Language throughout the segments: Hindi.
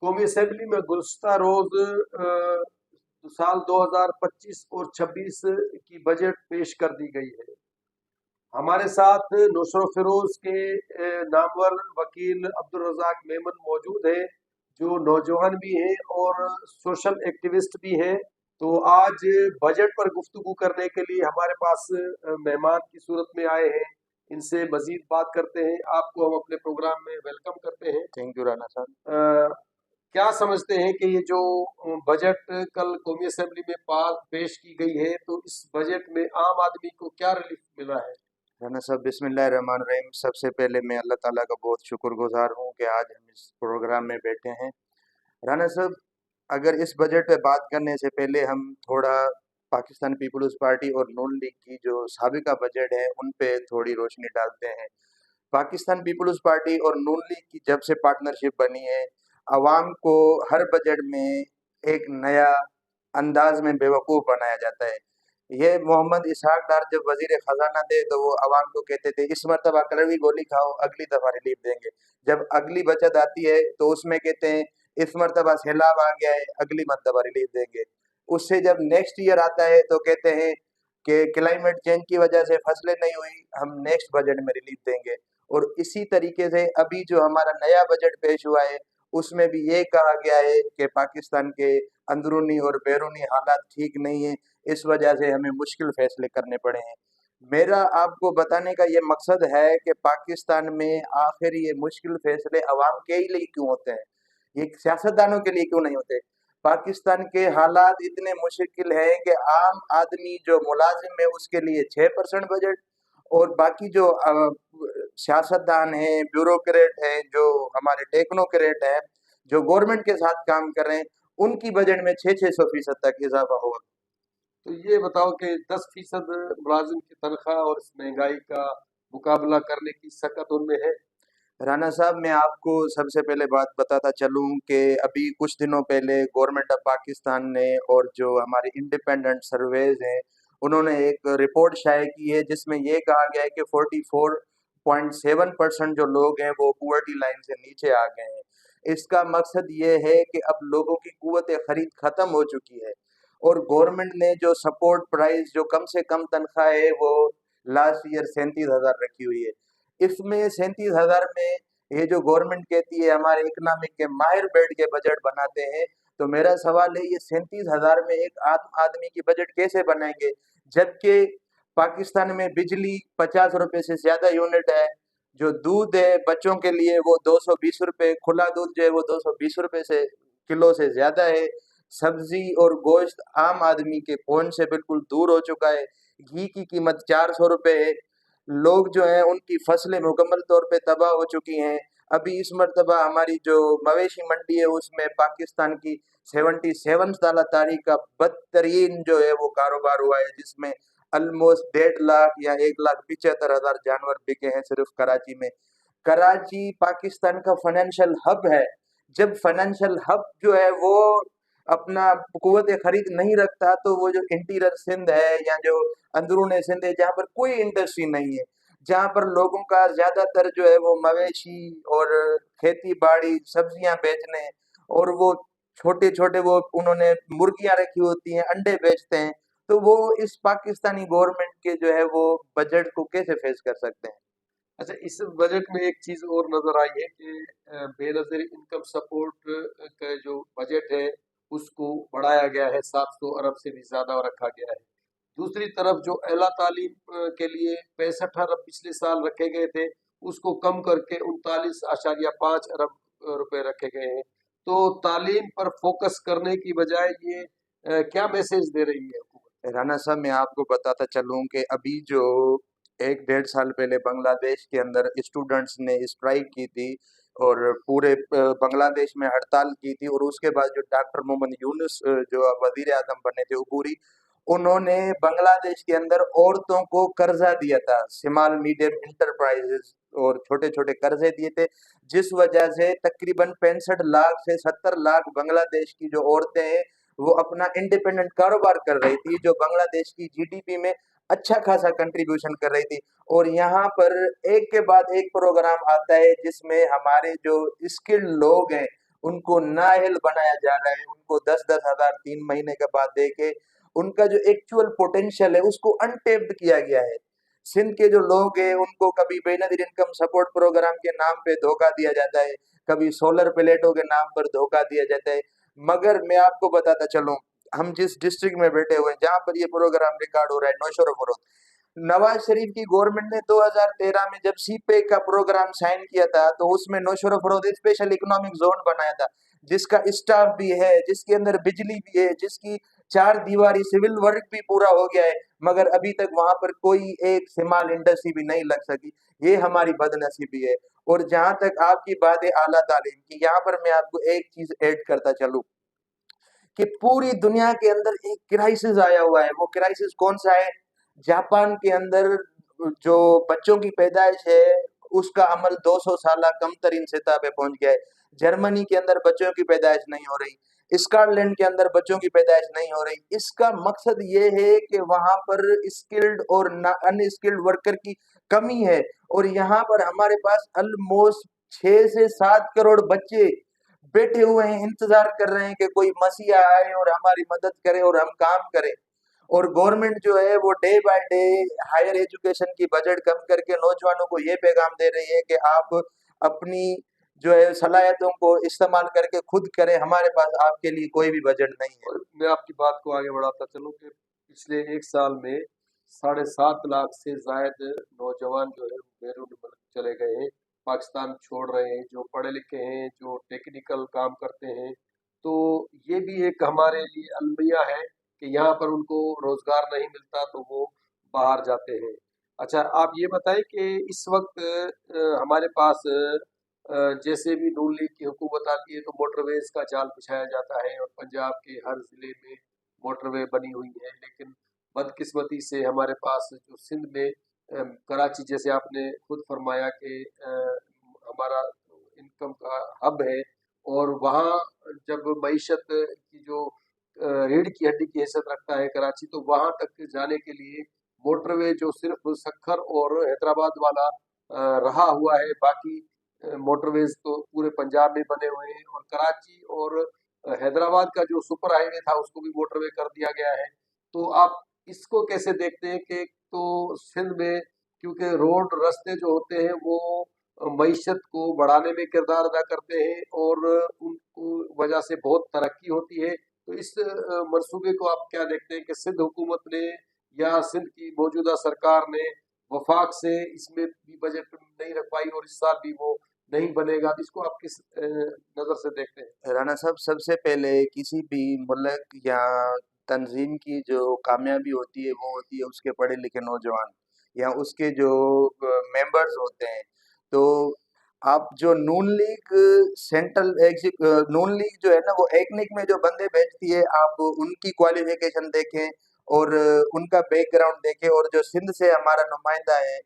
कौमी असेंबली में गुज़श्ता रोज साल 2025 और 26 की बजट पेश कर दी गई है। हमारे साथ नुसरत फिरोज के नामवर वकील अब्दुल रज़ाक मेमन मौजूद हैं, जो नौजवान भी हैं और सोशल एक्टिविस्ट भी हैं। तो आज बजट पर गुफ्तगू करने के लिए हमारे पास मेहमान की सूरत में आए हैं। इनसे मजीद बात करते हैं। आपको हम अपने प्रोग्राम में वेलकम करते हैं। थैंक यू राना साहब। क्या समझते हैं कि ये जो बजट कल कौमी असेंबली में पेश की गई है, तो इस बजट में आम आदमी को क्या रिलीफ मिला है? राना साहब, बिस्मिल्लाहिर्रहमानिर्रहीम। सबसे पहले मैं अल्लाह ताला का बहुत शुक्रगुजार हूँ कि आज हम इस प्रोग्राम में बैठे हैं। राना साहब, अगर इस बजट पे बात करने से पहले हम थोड़ा पाकिस्तान पीपल्स पार्टी और नून लीग की जो साबिका बजट है उन पे थोड़ी रोशनी डालते हैं। पाकिस्तान पीपल्स पार्टी और नून लीग की जब से पार्टनरशिप बनी है, अवाम को हर बजट में एक नया अंदाज में बेवकूफ़ बनाया जाता है। ये मोहम्मद इसहाक डार जब वजीर खजाना थे तो वो अवाम को कहते थे इस मरतबा कड़वी गोली खाओ, अगली दफा रिलीफ देंगे। जब अगली बचत आती है तो उसमें कहते हैं इस मरतबा सैलाब आ गया है, अगली मरतबा रिलीफ देंगे। उससे जब नेक्स्ट ईयर आता है तो कहते हैं कि क्लाइमेट चेंज की वजह से फसलें नहीं हुई, हम नेक्स्ट बजट में रिलीफ देंगे। और इसी तरीके से अभी जो हमारा नया बजट पेश हुआ है उसमें भी ये कहा गया है कि पाकिस्तान के अंदरूनी और बैरूनी हालात ठीक नहीं है, इस वजह से हमें मुश्किल फैसले करने पड़े हैं। मेरा आपको बताने का ये मकसद है कि पाकिस्तान में आखिर ये मुश्किल फैसले अवाम के ही लिए क्यों होते हैं, ये सियासतदानों के लिए क्यों नहीं होते। पाकिस्तान के हालात इतने मुश्किल हैं कि आम आदमी जो मुलाजिम है उसके लिए 6% बजट, और बाकी जो सियासतदान हैं, ब्यूरोक्रेट हैं, जो हमारे टेक्नोक्रेट हैं, जो गवर्नमेंट के साथ काम कर रहे हैं, उनकी बजट में 600-600% तक इजाफा होगा। तो ये बताओ कि 10% मुलाजिम की तनख्वाह और इस महंगाई का मुकाबला करने की सकत उनमें है? राना साहब, मैं आपको सबसे पहले बात बताता चलूं कि अभी कुछ दिनों पहले गवर्नमेंट ऑफ पाकिस्तान ने और जो हमारे इंडिपेंडेंट सर्वेज हैं उन्होंने एक रिपोर्ट शाये की है जिसमें ये कहा गया है कि 44.7% जो लोग हैं वो पुअर्टी लाइन से नीचे आ गए हैं। इसका मकसद ये है कि अब लोगों की कुव्वत खरीद खत्म हो चुकी है और गवर्नमेंट ने जो सपोर्ट प्राइस जो कम से कम तनख्वाह है वो लास्ट ईयर 37,000 रखी हुई है। इसमें 37,000 में ये जो गवर्नमेंट कहती है हमारे इकोनॉमिक के माहिर बैठ के बजट बनाते हैं, तो मेरा सवाल है ये 37,000 में एक आदमी की बजट कैसे बनाएंगे, जबकि पाकिस्तान में बिजली 50 रुपए से ज्यादा यूनिट है, जो दूध है बच्चों के लिए वो 220 रुपए, खुला दूध जो है वो 220 रुपए से किलो से ज्यादा है। सब्जी और गोश्त आम आदमी के पहुंच से बिल्कुल दूर हो चुका है। घी की कीमत 400 रुपए है। लोग जो हैं उनकी फसलें मुकम्मल तौर पे तबाह हो चुकी हैं। अभी इस मरतबा हमारी जो मवेशी मंडी है उसमें पाकिस्तान की 77 साल तारीख का बदतरीन जो है वो कारोबार हुआ है, जिसमें ऑलमोस्ट 1.5 लाख या 1,75,000 जानवर बिके हैं सिर्फ कराची में। कराची पाकिस्तान का फाइनेंशियल हब है। जब फाइनेंशियल हब जो है वो अपना कुव्वत खरीद नहीं रखता तो वो जो इंटीरियर सिंध है या जो अंदरूनी सिंध है जहाँ पर कोई इंडस्ट्री नहीं है, जहाँ पर लोगों का ज्यादातर जो है वो मवेशी और खेती बाड़ी सब्जियां बेचने, और वो छोटे छोटे वो उन्होंने मुर्गियां रखी होती हैं, अंडे बेचते हैं। तो वो इस पाकिस्तानी गवर्नमेंट के जो है वो बजट को कैसे फेस कर सकते हैं। अच्छा, इस बजट में एक चीज और नजर आई है कि बेनजीर इनकम सपोर्ट का जो बजट है उसको बढ़ाया गया है, 700 अरब से भी ज्यादा रखा गया है। दूसरी तरफ जो एला तालीम के लिए 65 अरब पिछले साल रखे गए थे, उसको कम करके 39.5 अरब रुपए रखे गए हैं। तो तालीम पर फोकस करने की बजाय ये क्या मैसेज दे रही है हुकूमत? राना साहब, मैं आपको बताता चलूं कि अभी जो 1-1.5 साल पहले बांग्लादेश के अंदर स्टूडेंट्स ने स्ट्राइक की थी और पूरे बांग्लादेश में हड़ताल की थी, और उसके बाद जो डॉक्टर मोहम्मद यूनुस जो वजीर आजम बने थे उबूरी, उन्होंने बांग्लादेश के अंदर औरतों को कर्जा दिया था, स्मॉल मीडियम इंटरप्राइजेस, और छोटे छोटे कर्जे दिए थे, जिस वजह से तकरीबन 65 लाख से 70 लाख बांग्लादेश की जो औरतें हैं वो अपना इंडिपेंडेंट कारोबार कर रही थी, जो बांग्लादेश की जीडीपी में अच्छा खासा कंट्रीब्यूशन कर रही थी। और यहाँ पर एक के बाद एक प्रोग्राम आता है जिसमें हमारे जो स्किल्ड लोग हैं उनको नाअहल बनाया जा रहा है, उनको 10-10 हजार 3 महीने के बाद दे के उनका जो एक्चुअल पोटेंशियल है उसको अनटेप्ड किया गया है। सिंध के जो लोग हैं उनको कभी बेनजीर इनकम सपोर्ट प्रोग्राम के नाम पे धोखा दिया जाता है, कभी सोलर प्लेटों के नाम पर धोखा दिया जाता है। मगर मैं आपको बताता चलूं, हम जिस डिस्ट्रिक्ट में बैठे हुए हैं जहां पर ये प्रोग्राम रिकॉर्ड हो रहा है, नौशेरा फरोख, नवाज शरीफ की गवर्नमेंट ने 2013 में जब सीपेक का प्रोग्राम साइन किया था तो उसमें नौशेरा फरोख स्पेशल इकोनॉमिक जोन बनाया था, जिसका स्टाफ भी है, जिसके अंदर बिजली भी है, जिसकी चार दीवारी सिविल वर्क भी पूरा हो गया है, मगर अभी तक वहां पर कोई एक स्मॉल इंडस्ट्री भी नहीं लग सकी। ये हमारी बदनसीबी है। और जहां तक आपकी बात है आला तालीम की, यहाँ पर मैं आपको एक चीज ऐड करता चलूं कि पूरी दुनिया के अंदर एक क्राइसिस आया हुआ है। वो क्राइसिस कौन सा है? जापान के अंदर जो बच्चों की पैदाइश है उसका अमल 200 साल कम तरीन सतह पे पहुंच गया है। जर्मनी के अंदर बच्चों की पैदाइश नहीं हो रही, स्कॉटलैंड के अंदर बच्चों की पैदाइश नहीं हो रही। इसका मकसद ये है कि वहां पर स्किल्ड और अनस्किल्ड वर्कर की कमी है, और यहाँ पर हमारे पास ऑलमोस्ट 6 से 7 करोड़ बच्चे बैठे हुए हैं, इंतजार कर रहे हैं कि कोई मसीहा आए और हमारी मदद करे और हम काम करें। और गवर्नमेंट जो है वो day by day higher education की बजट कम करके नौजवानों को ये पैगाम दे रही है कि आप अपनी जो है सलाहियतों को इस्तेमाल करके खुद करें, हमारे पास आपके लिए कोई भी बजट नहीं है। और मैं आपकी बात को आगे बढ़ाता चलूं कि पिछले एक साल में 7.5 लाख से जायद नौजवान जो है बैरून मुल्क चले गए हैं, पाकिस्तान छोड़ रहे हैं, जो पढ़े लिखे हैं, जो टेक्निकल काम करते हैं। तो ये भी एक हमारे लिए अलमिया है कि यहाँ पर उनको रोजगार नहीं मिलता तो वो बाहर जाते हैं। अच्छा, आप ये बताएं कि इस वक्त हमारे पास जैसे भी नून लीग की हुकूमत आती है तो मोटरवेज का जाल बिछाया जाता है और पंजाब के हर जिले में मोटरवे बनी हुई है, लेकिन बदकिस्मती से हमारे पास जो सिंध में कराची, जैसे आपने खुद फरमाया कि हमारा इनकम का हब है, और वहाँ जब मईशत की जो रीढ़ की हड्डी की हैसियत रखता है कराची, तो वहाँ तक जाने के लिए मोटरवे जो सिर्फ सक्खर और हैदराबाद वाला रहा हुआ है, बाकी मोटरवेज तो पूरे पंजाब में बने हुए हैं। और कराची और हैदराबाद का जो सुपर हाईवे था उसको भी मोटरवे कर दिया गया है। तो आप इसको कैसे देखते हैं कि तो सिंध में, क्योंकि रोड रास्ते जो होते हैं वो मईशत को बढ़ाने में किरदार अदा करते हैं और उनको वजह से बहुत तरक्की होती है, तो इस मंसूबे को आप क्या देखते हैं कि सिंध हुकूमत ने या सिंध की मौजूदा सरकार ने वफाक से इसमें भी बजट नहीं रख पाई और इस साल भी वो नहीं बनेगा, तो इसको आप किस नज़र से देखते हैं? राना साहब, सबसे पहले किसी भी मुल्क या तंजीम की जो कामयाबी होती है वो होती है उसके पढ़े लिखे नौजवान या उसके जो मेंबर्स होते हैं। तो आप जो नून लीग नून लीग जो है ना वो एथनिक में जो बंदे भेजती है, आप उनकी क्वालिफिकेशन देखें और उनका बैकग्राउंड देखें। और जो सिंध से हमारा नुमाइंदा है,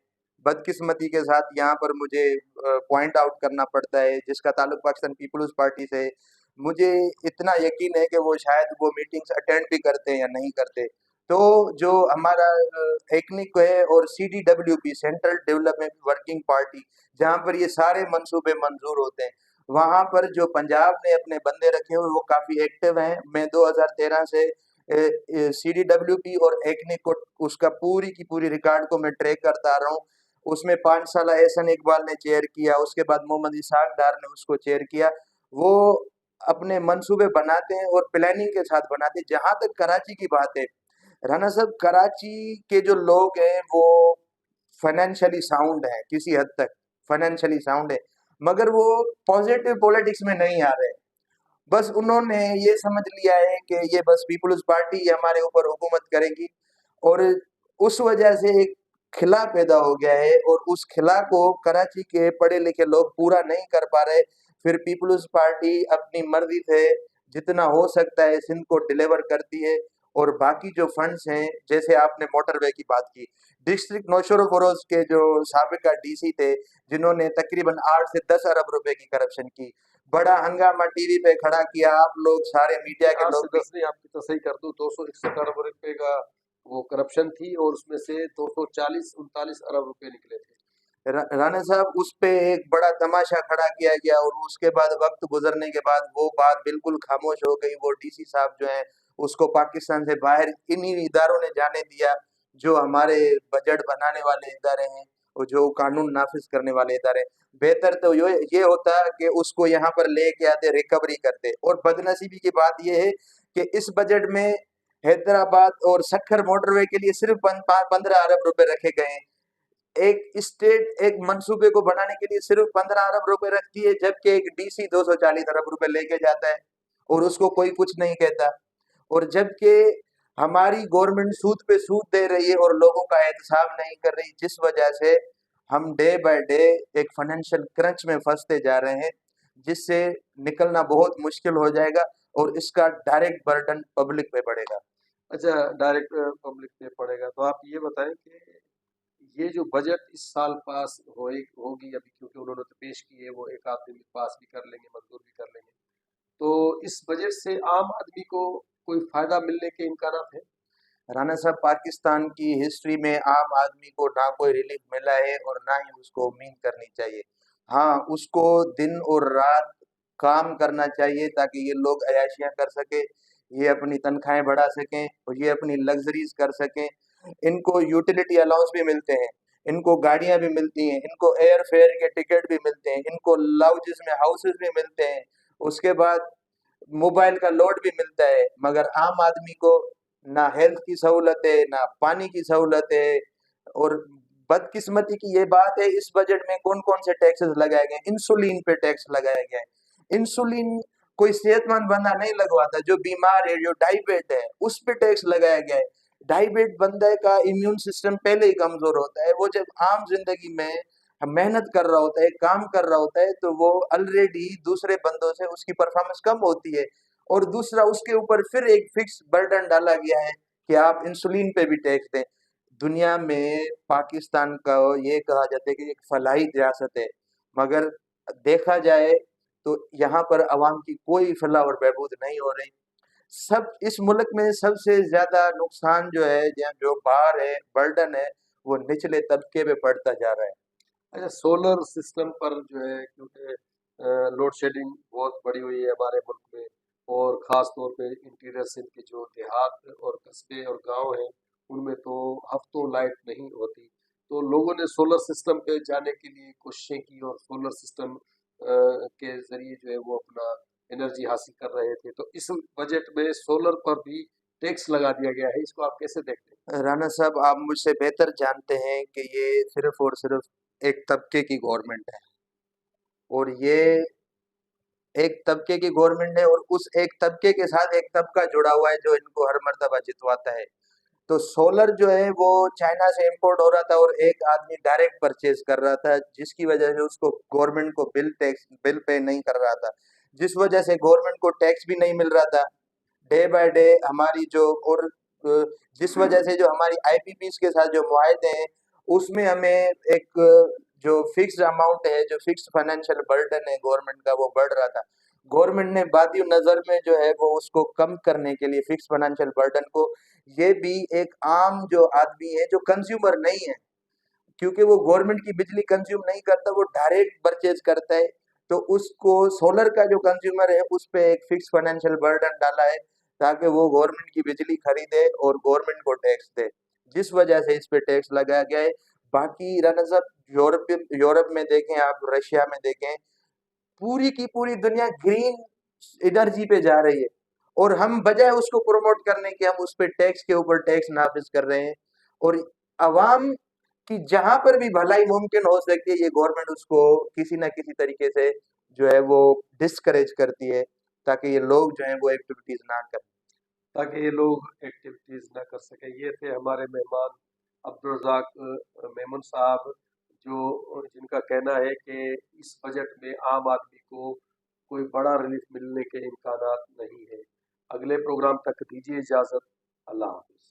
बदकिस्मती के साथ यहाँ पर मुझे पॉइंट आउट करना पड़ता है, जिसका ताल्लुक पाकिस्तान पीपल्स पार्टी से है, मुझे इतना यकीन है कि वो शायद वो मीटिंग्स अटेंड भी करते हैं या नहीं करते। तो जो हमारा एथनिक है और CDWP central development working party, जहाँ पर ये सारे मंसूबे मंजूर होते हैं, वहाँ पर जो पंजाब ने अपने बंदे रखे हुए वो काफ़ी एक्टिव हैं। मैं 2013 से CDWP और एथनिक को उसका पूरी की पूरी रिकॉर्ड को मैं ट्रैक करता आ रहा हूँ। उसमें 5 साल एहसन इकबाल ने चेयर किया, उसके बाद मोहम्मद इसाक डार ने उसको चेयर किया। वो अपने मंसूबे बनाते हैं और प्लानिंग के साथ बनाते हैं। जहाँ तक कराची की बात है, राना साहब, कराची के जो लोग हैं वो फाइनेंशियली साउंड है, किसी हद तक फाइनेंशियली साउंड है, मगर वो पॉजिटिव पॉलिटिक्स में नहीं आ रहे। बस उन्होंने ये समझ लिया है कि ये बस पीपल्स पार्टी हमारे ऊपर हुकूमत करेगी, और उस वजह से एक खिला पैदा हो गया है और उस खिला को कराची के पढ़े लिखे लोग पूरा नहीं कर पा रहे। फिर पीपल्स पार्टी अपनी मर्जी से जितना हो सकता है सिंध को डिलीवर करती है, और बाकी जो फंड्स हैं, जैसे आपने मोटरवे की बात की, डिस्ट्रिक्ट नौशेरा फरोज के जो साबिका DC थे, जिन्होंने तकरीबन 8 से 10 अरब रुपए की करप्शन की, बड़ा हंगामा टीवी पे खड़ा किया, आप लोग सारे मीडिया के 8 लोग से भी। 10 नहीं, आपकी तो सही कर दूं, 261 अरब रुपए का वो करप्शन थी और उसमें से 240-39 अरब रुपए निकले थे। राणा साहब उस पे एक बड़ा तमाशा खड़ा किया गया और उसके बाद वक्त गुजरने के बाद वो बात बिल्कुल खामोश हो गई। वो डीसी साहब जो है उसको पाकिस्तान से बाहर इन्हीं इदारों ने जाने दिया जो हमारे बजट बनाने वाले इदारे हैं और जो कानून नाफिज करने वाले इदारे हैं। बेहतर तो ये होता कि उसको यहाँ पर लेके आते, रिकवरी करते। और बदनसीबी की बात ये है कि इस बजट में हैदराबाद और सक्खर मोटरवे के लिए सिर्फ 15 अरब रुपए रखे गए हैं। एक स्टेट एक मंसूबे को बनाने के लिए सिर्फ 15 अरब रुपए रखती है, जबकि एक डीसी 240 अरब रुपए लेके जाता है और उसको कोई कुछ नहीं कहता। और जबकि हमारी गवर्नमेंट सूद पे सूद दे रही है और लोगों का एहतसाब नहीं कर रही, जिस वजह से हम डे बाय डे एक फाइनेंशियल क्रंच में फंसते जा रहे हैं, जिससे निकलना बहुत मुश्किल हो जाएगा और इसका डायरेक्ट बर्डन पब्लिक पे पड़ेगा। अच्छा, डायरेक्ट पब्लिक पे पड़ेगा। तो आप ये बताएं कि ये जो बजट इस साल पास होगी अभी, क्योंकि उन्होंने तो पेश की है, वो एक आध दिन में पास भी कर लेंगे, मंजूर भी कर लेंगे, तो इस बजट से आम आदमी को कोई फायदा मिलने के इम्कानात है? राणा साहब, पाकिस्तान की हिस्ट्री में आम आदमी को ना कोई रिलीफ मिला है और ना ही उसको उम्मीद करनी चाहिए। हाँ, उसको दिन और रात काम करना चाहिए ताकि ये लोग अय्याशियां कर सके, ये अपनी तनख्वाहें बढ़ा सकें और ये अपनी लग्जरीज कर सकें। इनको यूटिलिटी अलाउंस भी मिलते हैं, इनको गाड़ियां भी मिलती हैं, इनको एयर फेयर के टिकट भी मिलते हैं, इनको लाउंजेस में हाउसेस भी मिलते हैं, उसके बाद मोबाइल का लोड भी मिलता है। मगर आम आदमी को ना हेल्थ की सहूलत है, ना पानी की सहूलत है। और बदकिस्मती की ये बात है, इस बजट में कौन कौन से टैक्सेस लगाए गए? इंसुलिन पे टैक्स लगाया गया है। इंसुलिन कोई सेहतमंद बंदा नहीं लगवाता, जो बीमार है, जो डायबिट है, उस पे टैक्स लगाया गया है। डायबिट बंदे का इम्यून सिस्टम पहले ही कमजोर होता है, वो जब आम जिंदगी में मेहनत कर रहा होता है, काम कर रहा होता है, तो वो ऑलरेडी दूसरे बंदों से उसकी परफॉर्मेंस कम होती है। और दूसरा, उसके ऊपर फिर एक फिक्स बर्डन डाला गया है कि आप इंसुलिन पे भी टैक्स दें। दुनिया में पाकिस्तान का ये कहा जाता है कि एक फलाही रियासत है, मगर देखा जाए तो यहाँ पर अवाम की कोई फलाह और बहबूद नहीं हो रही। सब इस मुल्क में सबसे ज्यादा नुकसान जो है, जो भार है, बर्डन है, वो निचले तबके पे पड़ता जा रहा है। अच्छा, सोलर सिस्टम पर जो है, क्योंकि लोड शेडिंग बहुत बढ़ी हुई है हमारे मुल्क में, और ख़ास तौर पे इंटीरियर सिंध के जो देहात और कस्बे और गांव हैं, उनमें तो हफ्तों लाइट नहीं होती। तो लोगों ने सोलर सिस्टम पे जाने के लिए कोशिशें की और सोलर सिस्टम के ज़रिए जो है वो अपना एनर्जी हासिल कर रहे थे। तो इस बजट में सोलर पर भी टैक्स लगा दिया गया है, इसको आप कैसे देखते हैं? राणा साहब, आप मुझसे बेहतर जानते हैं कि ये सिर्फ और सिर्फ एक तबके की गवर्नमेंट है और ये एक तबके की गवर्नमेंट है और उस एक तबके के साथ एक तबका जुड़ा हुआ है जो इनको हर मर्तबा जितवाता है। तो सोलर जो है वो चाइना से इंपोर्ट हो रहा था और एक आदमी डायरेक्ट परचेज कर रहा था, जिसकी वजह से उसको गवर्नमेंट को बिल पे नहीं कर रहा था, जिस वजह से गवर्नमेंट को टैक्स भी नहीं मिल रहा था। डे बाय डे हमारी जो और जिस वजह से जो हमारी आईपीपीस के साथ जो मुआहदे हैं, उसमें हमें एक जो फिक्स्ड अमाउंट है, जो फिक्स्ड फाइनेंशियल बर्डन है गवर्नमेंट का, वो बढ़ रहा था। गवर्नमेंट ने बादी नजर में जो है वो उसको कम करने के लिए फिक्स फाइनेंशियल बर्डन को, ये भी एक आम जो आदमी है जो कंज्यूमर नहीं है, क्योंकि वो गवर्नमेंट की बिजली कंज्यूम नहीं करता, वो डायरेक्ट परचेज करता है, तो उसको सोलर का जो कंज्यूमर है उस पे एक फिक्स फाइनेंशियल बर्डन डाला है ताकि वो गवर्नमेंट की बिजली खरीदे और गवर्नमेंट को टैक्स दे, जिस वजह से इस पे टैक्स लगाया गया है। बाकी राना साहब, यूरोप में देखें, आप रशिया में देखें, पूरी की पूरी दुनिया ग्रीन एनर्जी पे जा रही है और हम बजाय उसको प्रमोट करने के, हम उस पे टैक्स के ऊपर टैक्स नाफिज कर रहे हैं। और अवाम की जहां पर भी भलाई मुमकिन हो सकती है, ये गवर्नमेंट उसको किसी ना किसी तरीके से जो है वो डिस्करेज करती है ताकि ये लोग जो है वो एक्टिविटीज ना करें। ताकि ये लोग एक्टिविटीज ना कर सके। ये थे हमारे मेहमान अब्दुल रज़ाक मेमन साहब, जो जिनका कहना है कि इस बजट में आम आदमी को कोई बड़ा रिलीफ मिलने के इम्कानात नहीं है। अगले प्रोग्राम तक दीजिए इजाज़त। अल्लाह हाफ़िज़।